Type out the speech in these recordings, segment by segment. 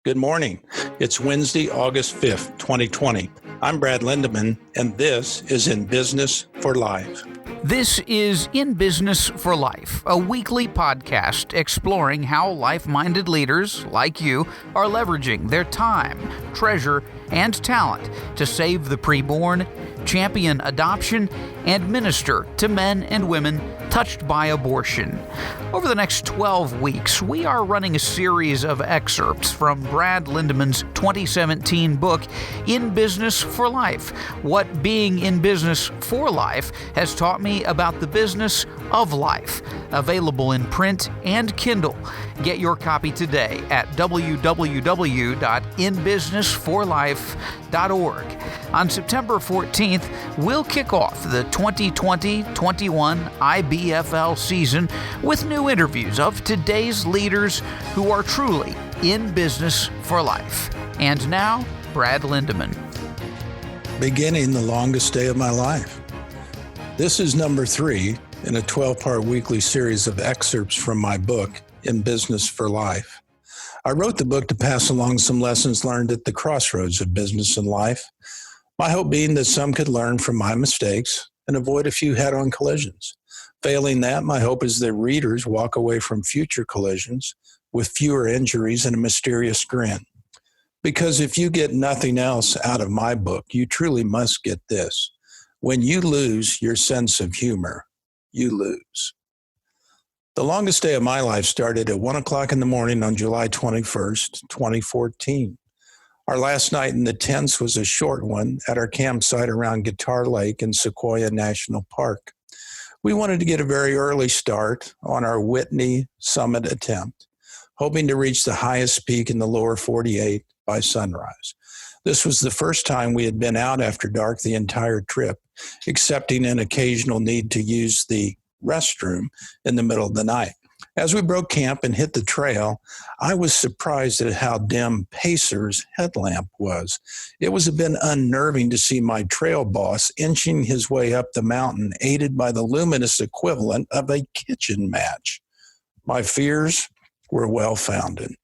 Good morning. It's Wednesday, August 5th, 2020. I'm Brad Lindemann, and this is In Business for Life. This is In Business for Life, a weekly podcast exploring how life-minded leaders like you are leveraging their time, treasure, and talent to save the preborn, champion adoption, and minister to men and women touched by abortion. Over the next 12 weeks, we are running a series of excerpts from Brad Lindemann's 2017 book, In Business for Life: What Being in Business for Life Has Taught Me About the Business of Life. Available in print and Kindle. Get your copy today at www.inbusinessforlife.org. On September 14th, we'll kick off the 2020-21 IBFL season with new interviews of today's leaders who are truly in business for life. And now, Brad Lindemann. Beginning the longest day of my life. This is number 3 in a 12-part weekly series of excerpts from my book, In Business for Life. I wrote the book to pass along some lessons learned at the crossroads of business and life. My hope being that some could learn from my mistakes and avoid a few head-on collisions. Failing that, my hope is that readers walk away from future collisions with fewer injuries and a mysterious grin. Because if you get nothing else out of my book, you truly must get this. When you lose your sense of humor, you lose. The longest day of my life started at 1 o'clock in the morning on July 21st, 2014. Our last night in the tents was a short one at our campsite around Guitar Lake in Sequoia National Park. We wanted to get a very early start on our Whitney Summit attempt, hoping to reach the highest peak in the lower 48 by sunrise. This was the first time we had been out after dark the entire trip, excepting an occasional need to use the restroom in the middle of the night. As we broke camp and hit the trail, I was surprised at how dim Pacer's headlamp was. It was a bit unnerving to see my trail boss inching his way up the mountain, aided by the luminous equivalent of a kitchen match. My fears were well-founded.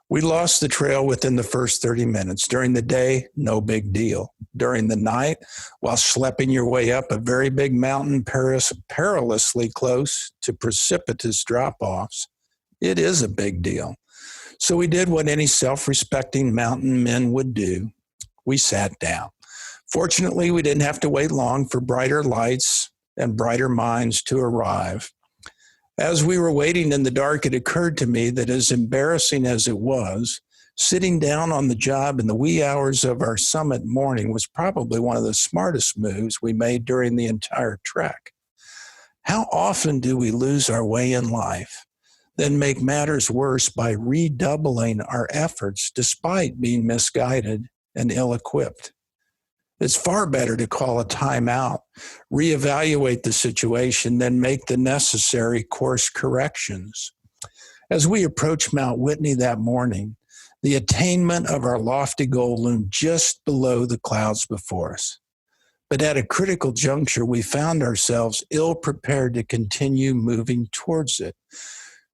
We lost the trail within the first 30 minutes. During the day, no big deal. During the night, while schlepping your way up a very big mountain perilously close to precipitous drop-offs, it is a big deal. So we did what any self-respecting mountain men would do. We sat down. Fortunately, we didn't have to wait long for brighter lights and brighter minds to arrive. As we were waiting in the dark, it occurred to me that as embarrassing as it was, sitting down on the job in the wee hours of our summit morning was probably one of the smartest moves we made during the entire trek. How often do we lose our way in life, then make matters worse by redoubling our efforts despite being misguided and ill-equipped? It's far better to call a timeout, reevaluate the situation, then make the necessary course corrections. As we approached Mount Whitney that morning, the attainment of our lofty goal loomed just below the clouds before us. But at a critical juncture, we found ourselves ill-prepared to continue moving towards it.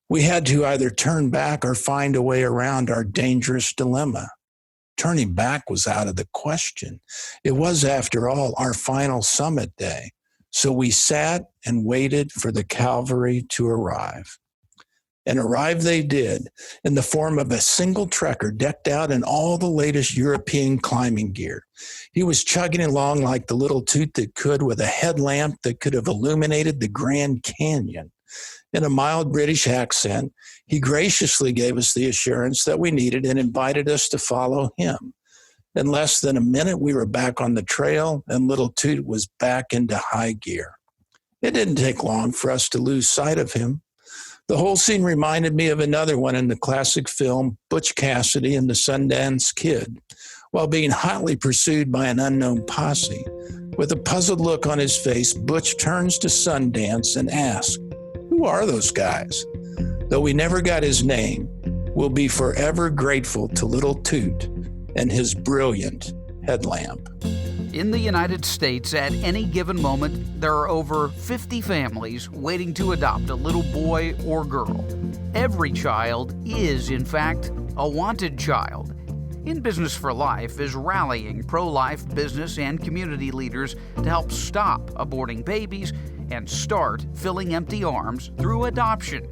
We had to either turn back or find a way around our dangerous dilemma. Turning back was out of the question. It was, after all, our final summit day. So we sat and waited for the cavalry to arrive. And arrive they did, in the form of a single trekker decked out in all the latest European climbing gear. He was chugging along like the little toot that could, with a headlamp that could have illuminated the Grand Canyon. In a mild British accent, he graciously gave us the assurance that we needed and invited us to follow him. In less than a minute, we were back on the trail, and little Toot was back into high gear. It didn't take long for us to lose sight of him. The whole scene reminded me of another one in the classic film Butch Cassidy and the Sundance Kid, while being hotly pursued by an unknown posse. With a puzzled look on his face, Butch turns to Sundance and asks, "Who are those guys?" Though we never got his name, we'll be forever grateful to little Toot and his brilliant headlamp. In the United States, at any given moment, there are over 50 families waiting to adopt a little boy or girl. Every child is, in fact, a wanted child. In Business for Life is rallying pro-life business and community leaders to help stop aborting babies and start filling empty arms through adoption.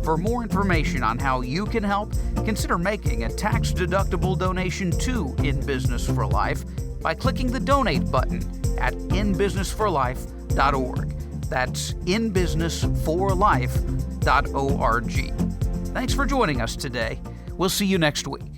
For more information on how you can help, consider making a tax-deductible donation to In Business for Life by clicking the donate button at inbusinessforlife.org. That's inbusinessforlife.org. Thanks for joining us today. We'll see you next week.